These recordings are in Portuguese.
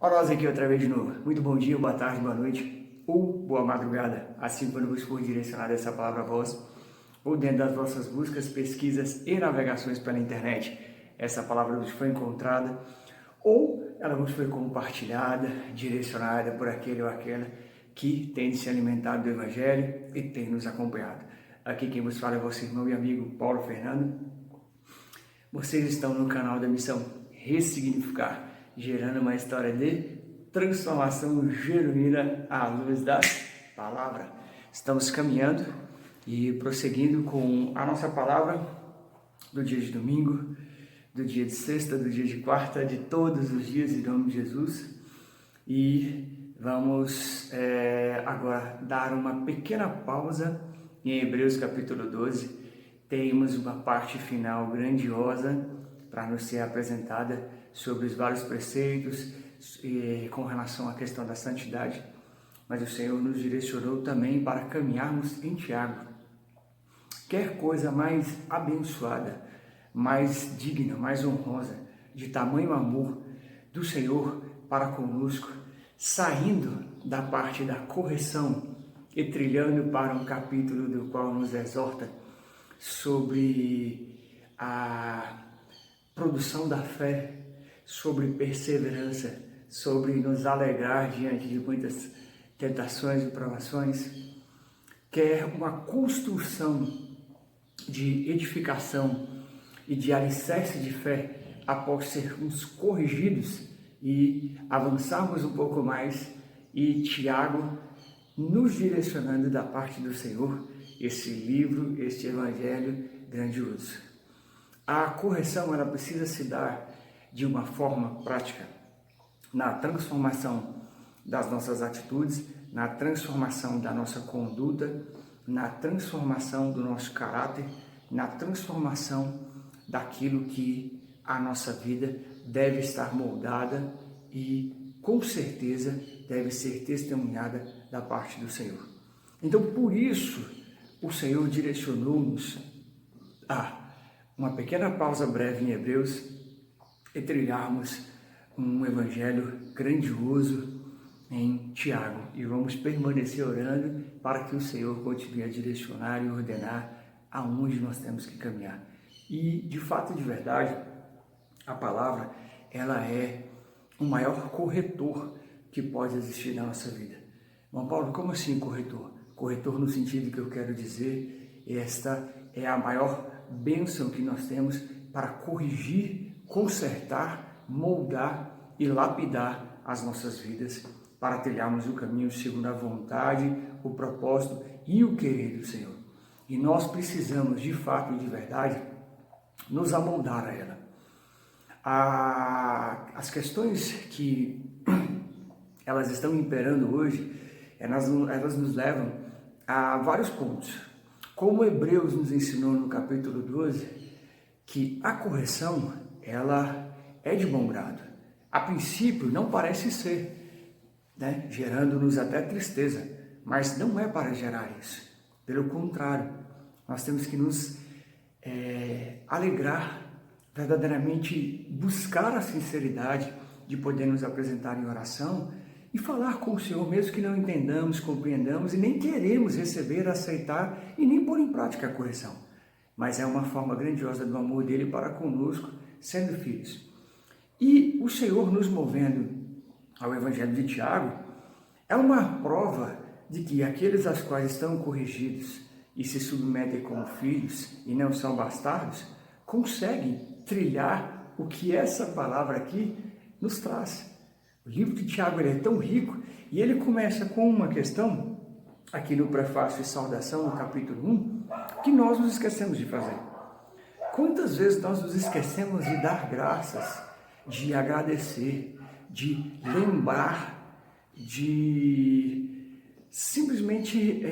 Olá, nós aqui outra vez de novo. Muito bom dia, boa tarde, boa noite ou boa madrugada, assim quando vos for direcionada essa palavra a vós, ou dentro das vossas buscas, pesquisas e navegações pela internet, essa palavra vos foi encontrada, ou ela vos foi compartilhada, direcionada por aquele ou aquela que tem se alimentado do Evangelho e tem nos acompanhado. Aqui quem vos fala é vosso irmão e amigo Paulo Fernando. Vocês estão no canal da Missão Ressignificar, gerando uma história de transformação genuína à luz da palavra. Estamos caminhando e prosseguindo com a nossa palavra do dia de domingo, do dia de sexta, do dia de quarta, de todos os dias em nome de Jesus. E vamos agora dar uma pequena pausa em Hebreus capítulo 12. Temos uma parte final grandiosa para nos ser apresentada sobre os vários preceitos com relação à questão da santidade, mas o Senhor nos direcionou também para caminharmos em Tiago. Quer coisa mais abençoada, mais digna, mais honrosa, de tamanho amor do Senhor para conosco, saindo da parte da correção e trilhando para um capítulo do qual nos exorta sobre a produção da fé, sobre perseverança, sobre nos alegrar diante de muitas tentações e provações, quer uma construção de edificação e de alicerce de fé após sermos corrigidos e avançarmos um pouco mais, e Tiago nos direcionando da parte do Senhor, esse livro, este evangelho grandioso. A correção ela precisa se dar de uma forma prática, na transformação das nossas atitudes, na transformação da nossa conduta, na transformação do nosso caráter, na transformação daquilo que a nossa vida deve estar moldada e, com certeza, deve ser testemunhada da parte do Senhor. Então, por isso, o Senhor direcionou-nos a uma pequena pausa breve em Hebreus e trilharmos um evangelho grandioso em Tiago. E vamos permanecer orando para que o Senhor continue a direcionar e ordenar aonde nós temos que caminhar. E, de fato, de verdade, a palavra, ela é o maior corretor que pode existir na nossa vida. Bom, Paulo, como assim corretor? Corretor no sentido que eu quero dizer, esta é a maior bênção que nós temos para corrigir, consertar, moldar e lapidar as nossas vidas para trilharmos o caminho segundo a vontade, o propósito e o querer do Senhor. E nós precisamos, de fato e de verdade, nos amoldar a ela. As questões que elas estão imperando hoje, elas nos levam a vários pontos. Como Hebreus nos ensinou no capítulo 12, que a correção, ela é de bom grado. A princípio não parece ser, né? Gerando-nos até tristeza, mas não é para gerar isso. Pelo contrário, nós temos que nos alegrar, verdadeiramente buscar a sinceridade de poder nos apresentar em oração e falar com o Senhor, mesmo que não entendamos, compreendamos e nem queremos receber, aceitar e nem pôr em prática a correção. Mas é uma forma grandiosa do amor dele para conosco, sendo filhos. E o Senhor nos movendo ao Evangelho de Tiago é uma prova de que aqueles aos quais estão corrigidos e se submetem como filhos e não são bastardos, conseguem trilhar o que essa palavra aqui nos traz. O livro de Tiago ele é tão rico e ele começa com uma questão, aqui no prefácio e saudação, no capítulo 1, que nós nos esquecemos de fazer. Quantas vezes nós nos esquecemos de dar graças, de agradecer, de lembrar, de simplesmente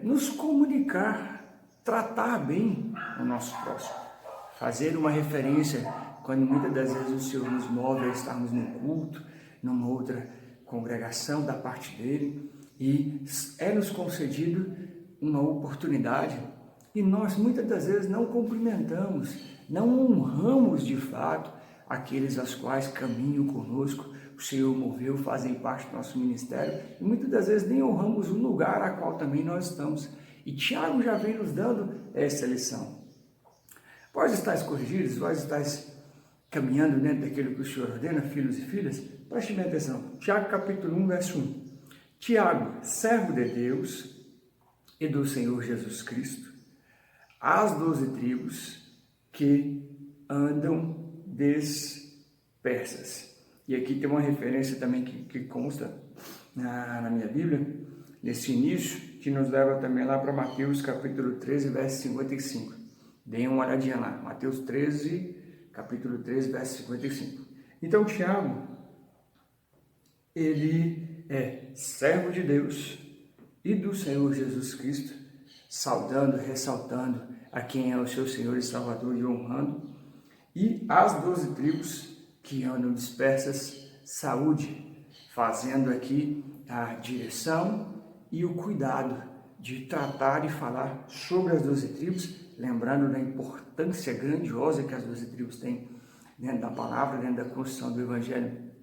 nos comunicar, tratar bem o nosso próximo, fazer uma referência quando muitas das vezes o Senhor nos move a estarmos num culto, numa outra congregação da parte dele, e é-nos concedido uma oportunidade, e nós muitas das vezes não cumprimentamos, não honramos de fato aqueles aos quais caminham conosco, Senhor moveu, fazem parte do nosso ministério, e muitas das vezes nem honramos o lugar a qual também nós estamos. E Tiago já vem nos dando essa lição. Vós estáis corrigidos, vós estáis caminhando dentro daquilo que o Senhor ordena, filhos e filhas? Preste bem atenção. Tiago capítulo 1, verso 1. Tiago, servo de Deus e do Senhor Jesus Cristo, às 12 tribos que andam dispersas. E aqui tem uma referência também que consta na minha Bíblia, nesse início, que nos leva também lá para Mateus capítulo 13, verso 55. Deem uma olhadinha lá, Mateus 13, capítulo 13, verso 55. Então, Tiago, ele é servo de Deus e do Senhor Jesus Cristo, saudando, ressaltando a quem é o seu Senhor e Salvador e honrando, e as 12 tribos que andam dispersas, saúde, fazendo aqui a direção e o cuidado de tratar e falar sobre as 12 tribos, lembrando da importância grandiosa que as 12 tribos têm dentro da palavra, dentro da construção do Evangelho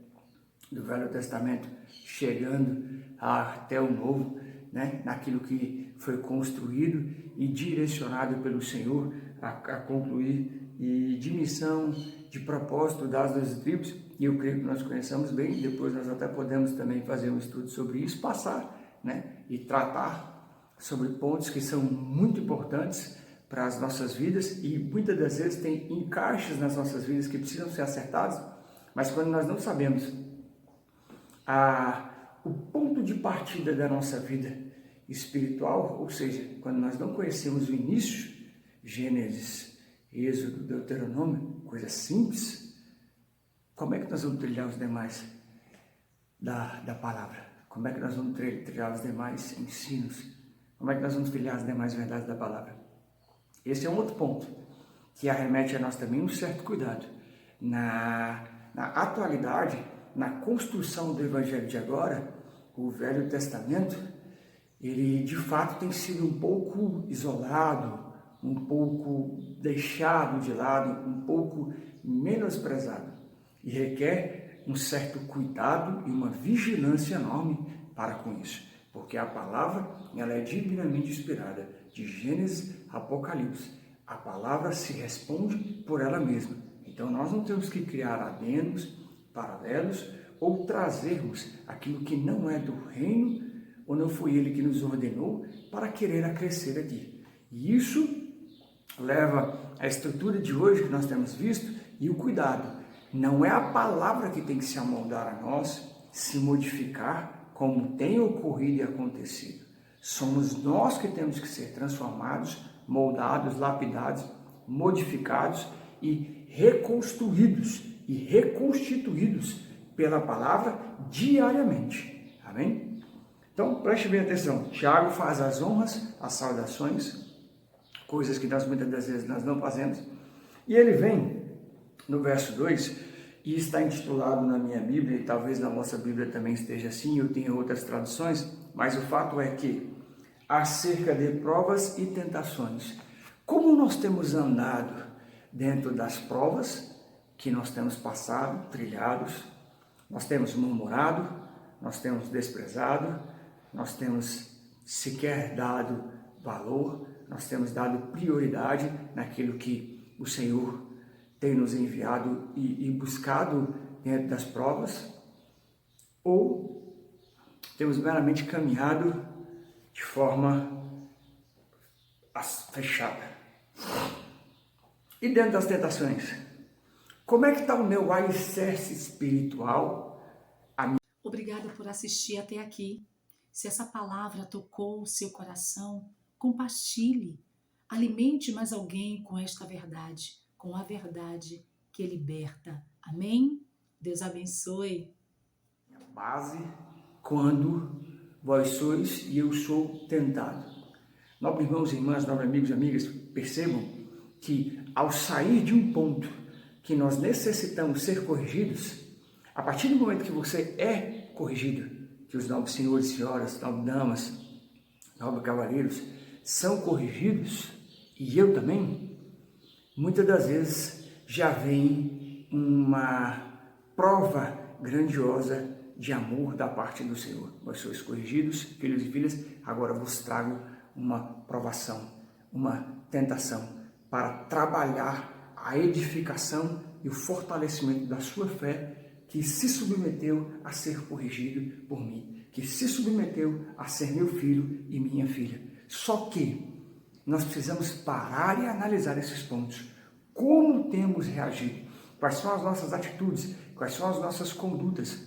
do Velho Testamento, chegando até o Novo, né? Naquilo que foi construído e direcionado pelo Senhor a concluir, e de missão, de propósito das 12 tribos, e eu creio que nós conheçamos bem, depois nós até podemos também fazer um estudo sobre isso, passar, né? E tratar sobre pontos que são muito importantes para as nossas vidas, e muitas das vezes tem encaixes nas nossas vidas que precisam ser acertados, mas quando nós não sabemos o ponto de partida da nossa vida espiritual, ou seja, quando nós não conhecemos o início, Gênesis, Êxodo, Deuteronômio, coisa simples, como é que nós vamos trilhar os demais da palavra? Como é que nós vamos trilhar os demais ensinos? Como é que nós vamos trilhar as demais verdades da palavra? Esse é um outro ponto que arremete a nós também um certo cuidado. Na atualidade, na construção do Evangelho de agora, o Velho Testamento, ele de fato tem sido um pouco isolado, um pouco deixado de lado, um pouco menosprezado, e requer um certo cuidado e uma vigilância enorme para com isso, porque a palavra ela é divinamente inspirada, de Gênesis a Apocalipse. A palavra se responde por ela mesma, então nós não temos que criar adendos, paralelos, ou trazermos aquilo que não é do reino, ou não foi ele que nos ordenou, para querer acrescer aqui. E isso leva à estrutura de hoje que nós temos visto, e o cuidado. Não é a palavra que tem que se amoldar a nós, se modificar, como tem ocorrido e acontecido. Somos nós que temos que ser transformados, moldados, lapidados, modificados e reconstruídos e reconstituídos pela palavra diariamente. Amém? Então, preste bem atenção. Tiago faz as honras, as saudações, coisas que nós muitas das vezes nós não fazemos. E ele vem no verso 2, e está intitulado na minha Bíblia, e talvez na vossa Bíblia também esteja assim, eu tenho outras traduções, mas o fato é que acerca de provas e tentações, como nós temos andado dentro das provas que nós temos passado, trilhados, nós temos murmurado, nós temos desprezado, nós temos sequer dado valor, nós temos dado prioridade naquilo que o Senhor tem nos enviado e buscado dentro das provas, ou temos meramente caminhado de forma fechada. E dentro das tentações, como é que está o meu alicerce espiritual? Obrigada por assistir até aqui. Se essa palavra tocou o seu coração, compartilhe, alimente mais alguém com esta verdade, com a verdade que liberta. Amém? Deus abençoe. Base quando vós sois e eu sou tentado. Nobres irmãos e irmãs, nobres amigos e amigas, percebam que ao sair de um ponto que nós necessitamos ser corrigidos, a partir do momento que você é corrigido, que os nobres senhores e senhoras, nobres damas, nobres cavaleiros são corrigidos, e eu também, muitas das vezes já vem uma prova grandiosa de amor da parte do Senhor. Vós sois corrigidos, filhos e filhas, agora vos trago uma provação, uma tentação, para trabalhar a edificação e o fortalecimento da sua fé, que se submeteu a ser corrigido por mim, que se submeteu a ser meu filho e minha filha. Só que nós precisamos parar e analisar esses pontos. Como temos reagido? Quais são as nossas atitudes? Quais são as nossas condutas?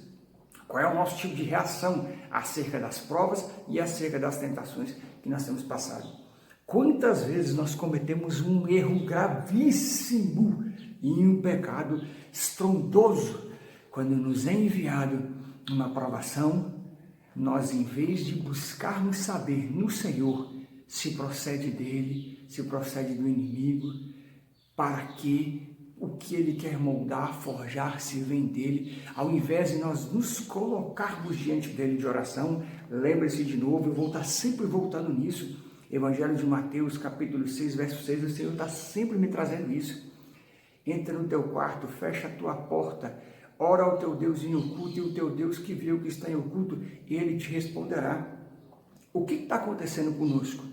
Qual é o nosso tipo de reação acerca das provas e acerca das tentações que nós temos passado? Quantas vezes nós cometemos um erro gravíssimo e um pecado estrondoso quando nos é enviado uma provação, nós, em vez de buscarmos saber no Senhor se procede dele, se procede do inimigo, para que o que ele quer moldar, forjar, se vem dele, ao invés de nós nos colocarmos diante dele de oração, lembre-se de novo, eu vou estar sempre voltando nisso, Evangelho de Mateus, capítulo 6, verso 6, o Senhor está sempre me trazendo isso. Entra no teu quarto, fecha a tua porta, ora ao teu Deus em oculto, e o teu Deus que vê o que está em oculto, ele te responderá. O que está acontecendo conosco?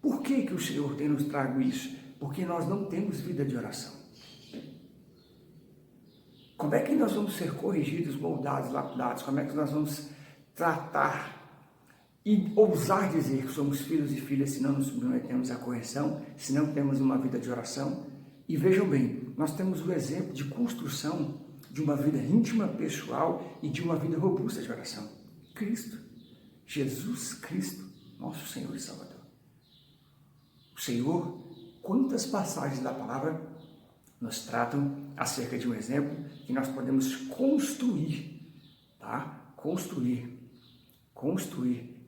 Por que o Senhor tem nos trago isso? Porque nós não temos vida de oração. Como é que nós vamos ser corrigidos, moldados, lapidados? Como é que nós vamos tratar e ousar dizer que somos filhos e filhas se não nos submetemos à correção, se não temos uma vida de oração? E vejam bem, nós temos o exemplo de construção de uma vida íntima, pessoal e de uma vida robusta de oração. Cristo, Jesus Cristo, nosso Senhor e Salvador. O Senhor, quantas passagens da palavra nos tratam acerca de um exemplo que nós podemos construir, tá? Construir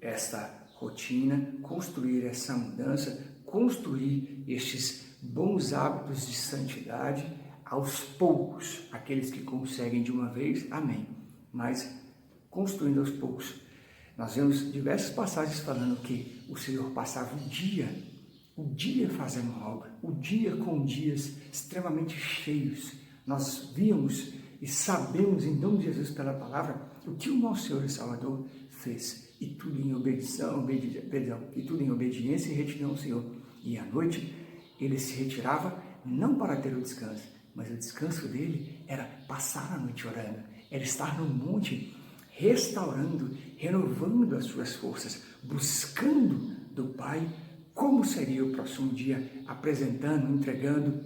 esta rotina, construir essa mudança, construir estes bons hábitos de santidade aos poucos, aqueles que conseguem de uma vez, amém, mas construindo aos poucos. Nós vemos diversas passagens falando que o Senhor passava o dia fazendo algo, o dia com dias extremamente cheios. Nós vimos e sabemos, em nome de Jesus, pela palavra, o que o nosso Senhor e Salvador fez, e tudo em obediência e retidão ao Senhor. E à noite, ele se retirava não para ter o descanso, mas o descanso dele era passar a noite orando, era estar no monte, restaurando, renovando as suas forças, buscando do Pai como seria o próximo dia, apresentando, entregando,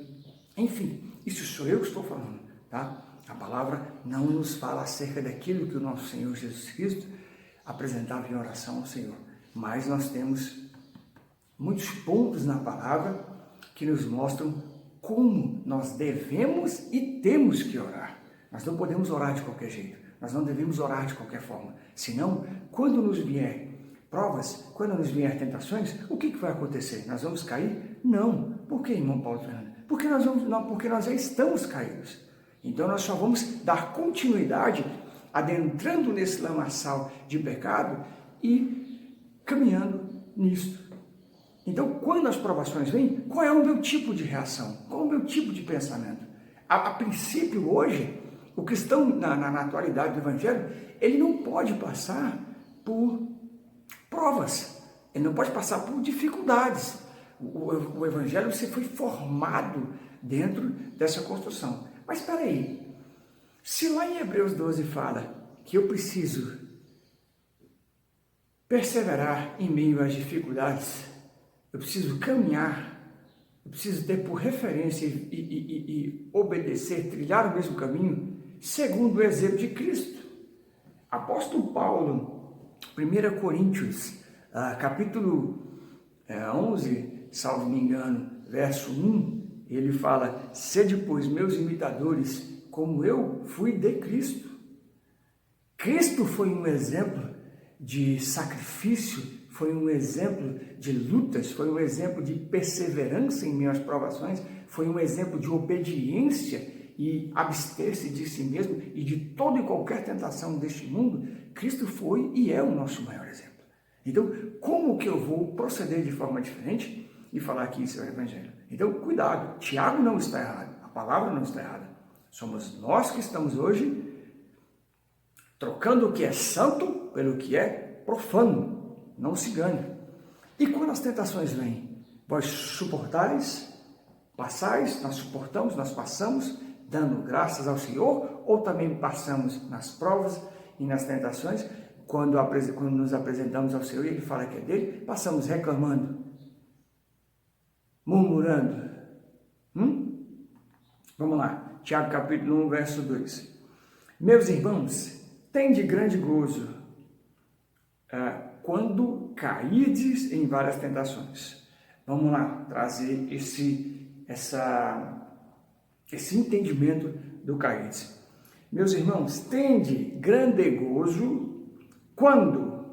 enfim, isso sou eu que estou falando, tá? A palavra não nos fala acerca daquilo que o nosso Senhor Jesus Cristo apresentava em oração ao Senhor, mas nós temos muitos pontos na palavra que nos mostram como nós devemos e temos que orar. Nós não podemos orar de qualquer jeito, nós não devemos orar de qualquer forma, senão, quando nos vier provas, quando nos vier tentações, o que vai acontecer? Nós vamos cair? Não. Por que, irmão Paulo Fernando? Porque nós já estamos caídos. Então nós só vamos dar continuidade, adentrando nesse lamaçal de pecado e caminhando nisto. Então, quando as provações vêm, qual é o meu tipo de reação? Qual é o meu tipo de pensamento? A princípio, hoje, o cristão, na atualidade do Evangelho, ele não pode passar por provas, ele não pode passar por dificuldades. O Evangelho, você foi formado dentro dessa construção. Mas espera aí, se lá em Hebreus 12 fala que eu preciso perseverar em meio às dificuldades, eu preciso caminhar, eu preciso ter por referência e obedecer, trilhar o mesmo caminho, segundo o exemplo de Cristo. Apóstolo Paulo, 1 Coríntios, capítulo 11, salvo me engano, verso 1, ele fala: sede, pois, meus imitadores, como eu fui de Cristo. Cristo foi um exemplo de sacrifício, foi um exemplo de lutas, foi um exemplo de perseverança em meio às provações, foi um exemplo de obediência e abster-se de si mesmo e de toda e qualquer tentação deste mundo. Cristo foi e é o nosso maior exemplo. Então, como que eu vou proceder de forma diferente e falar que isso é o Evangelho? Então, cuidado, Tiago não está errado, a palavra não está errada. Somos nós que estamos hoje trocando o que é santo pelo que é profano. Não se engane. E quando as tentações vêm, vós suportais, passais, nós suportamos, nós passamos, dando graças ao Senhor, ou também passamos nas provas e nas tentações, quando nos apresentamos ao Senhor e Ele fala que é dele, passamos reclamando, murmurando. Vamos lá, Tiago capítulo 1, verso 2. Meus irmãos, tende grande gozo quando caídes em várias tentações. Vamos lá, trazer esse entendimento do caídes. Meus irmãos, tende grande gozo quando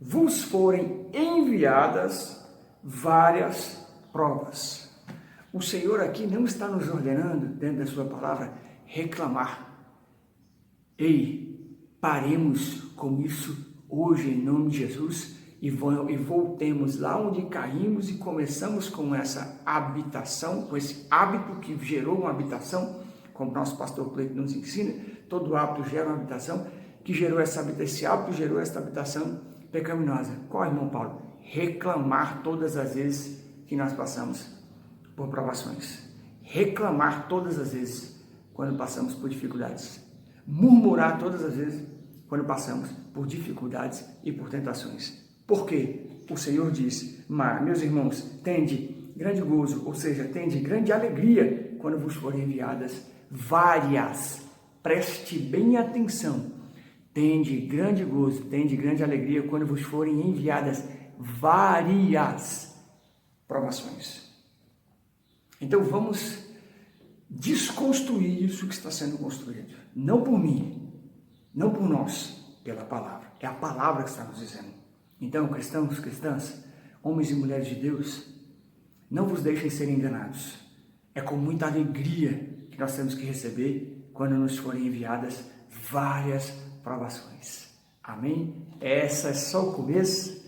vos forem enviadas várias provas. O Senhor aqui não está nos ordenando, dentro da sua palavra, reclamar. Ei, paremos com isso hoje em nome de Jesus e voltemos lá onde caímos e começamos com essa habitação, com esse hábito que gerou uma habitação, como nosso pastor Cleito nos ensina, todo hábito gera uma habitação, que gerou esse hábito gerou essa habitação pecaminosa. Qual, irmão Paulo? Reclamar todas as vezes que nós passamos por provações. Reclamar todas as vezes quando passamos por dificuldades. Murmurar todas as vezes quando passamos por dificuldades e por tentações. Por quê? O Senhor diz, mas, meus irmãos, tende grande gozo, ou seja, tende grande alegria quando vos forem enviadas várias, preste bem atenção, tende grande gozo, tende grande alegria quando vos forem enviadas várias provações. Então vamos desconstruir isso que está sendo construído, não por mim, não por nós, pela palavra. É a palavra que está nos dizendo. Então, cristãos, cristãs, homens e mulheres de Deus, não vos deixem ser enganados. É com muita alegria que nós temos que receber quando nos forem enviadas várias provações. Amém? Essa é só o começo.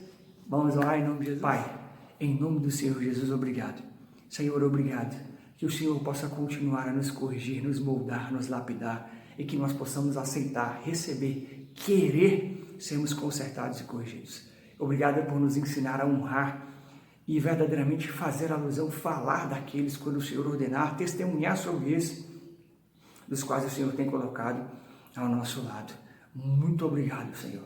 Vamos orar em nome de Jesus. Pai, em nome do Senhor Jesus, obrigado. Senhor, obrigado. Que o Senhor possa continuar a nos corrigir, nos moldar, nos lapidar e que nós possamos aceitar, receber, querer sermos consertados e corrigidos. Obrigado por nos ensinar a honrar e verdadeiramente fazer alusão, falar daqueles quando o Senhor ordenar, testemunhar sobre esses dos quais o Senhor tem colocado ao nosso lado. Muito obrigado, Senhor.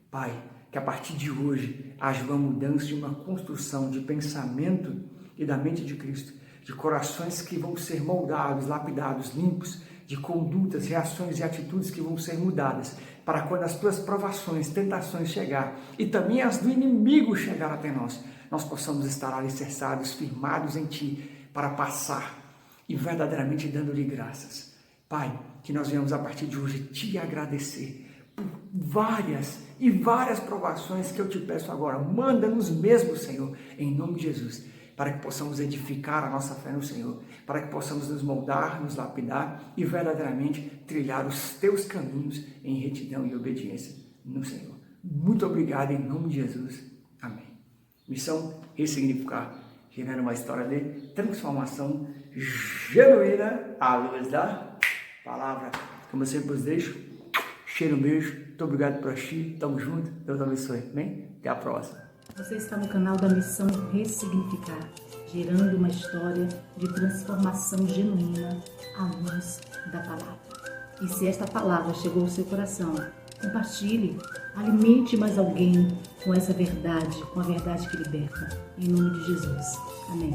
Pai, que a partir de hoje haja uma mudança de uma construção de pensamento e da mente de Cristo, de corações que vão ser moldados, lapidados, limpos, de condutas, reações e atitudes que vão ser mudadas, para quando as tuas provações, tentações chegar, e também as do inimigo chegar até nós, nós possamos estar alicerçados, firmados em Ti, para passar e verdadeiramente dando-lhe graças. Pai, que nós venhamos a partir de hoje Te agradecer por várias e várias provações que eu Te peço agora. Manda-nos mesmo, Senhor, em nome de Jesus, para que possamos edificar a nossa fé no Senhor, para que possamos nos moldar, nos lapidar e verdadeiramente trilhar os Teus caminhos em retidão e obediência no Senhor. Muito obrigado em nome de Jesus. Amém. Missão ressignificar, gerando uma história de transformação genuína à luz da palavra. Como eu sempre os deixo, cheiro, um beijo, muito obrigado por assistir, tamo junto, Deus abençoe, amém? Até a próxima. Você está no canal da Missão Ressignificar, gerando uma história de transformação genuína à luz da palavra. E se esta palavra chegou ao seu coração, compartilhe, alimente mais alguém com essa verdade, com a verdade que liberta. Em nome de Jesus. Amém.